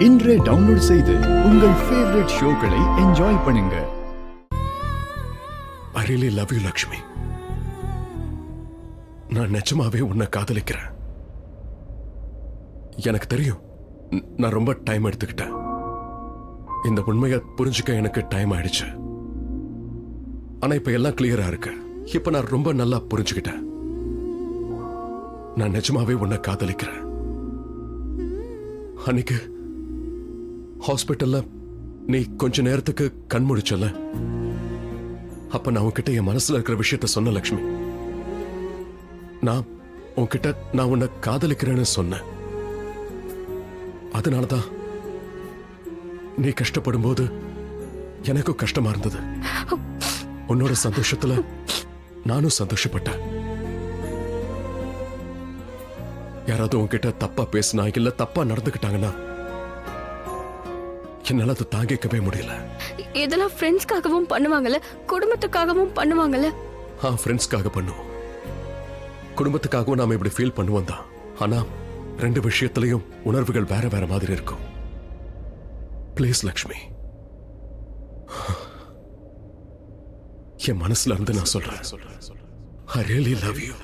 இன்றே டவுன்லோட் செய்து உங்கள் ஃபேவரட் ஷோக்களை என்ஜாய் பண்ணுங்க. I really love you, Lakshmi. நான் நிஜமாவே உன்னை காதலிக்கிறேன். எனக்கு தெரியும் நான் ரொம்ப டைம் எடுத்துக்கிட்டேன். இந்த உண்மையை புரிஞ்சுக்க எனக்கு டைம் ஆயிடுச்சு. ஆனா இப்ப எல்லாம் கிளியரா இருக்கு. இப்ப நான் ரொம்ப நல்லா புரிஞ்சுக்கிட்டேன். நான் நிஜமாவே உன்னை காதலிக்கிறேன். அன்னைக்கு ஹாஸ்பிட்டல்ல நீ கொஞ்ச நேரத்துக்கு கண் முடிச்சல, அப்ப நான் உன்கிட்ட என் மனசுல இருக்கிற விஷயத்த சொன்ன லக்ஷ்மி. நான் உன்கிட்ட நான் உன்னை காதலிக்கிறேன்னு சொன்னேன். அதனாலதான் நீ கஷ்டப்படும் போது எனக்கும் கஷ்டமா இருந்தது. உன்னோட சந்தோஷத்துல நானும் சந்தோஷப்பட்டேன். யாராவது உன்கிட்ட தப்பா பேசினா இல்ல தப்பா நடந்துக்கிட்டாங்கன்னா என்னால அதை தாங்கிக்கவே முடியல. இதெல்லாம் ஃப்ரெண்ட்ஸ்க்காகவும் பண்ணுவாங்கல்ல, குடும்பத்துக்காகவும் பண்ணுவாங்கல்ல. ஃப்ரெண்ட்ஸ்க்காக பண்ணுவோம், குடும்பத்துக்காகவும் நாம இப்படி ஃபீல் பண்ணுவோம் தான். ஆனா ரெண்டு விஷயத்திலையும் உணர்வுகள் வேற வேற மாதிரி இருக்கும். ப்ளீஸ் லக்ஷ்மி, என் மனசுல இருந்து நான் சொல்றேன். I really love you.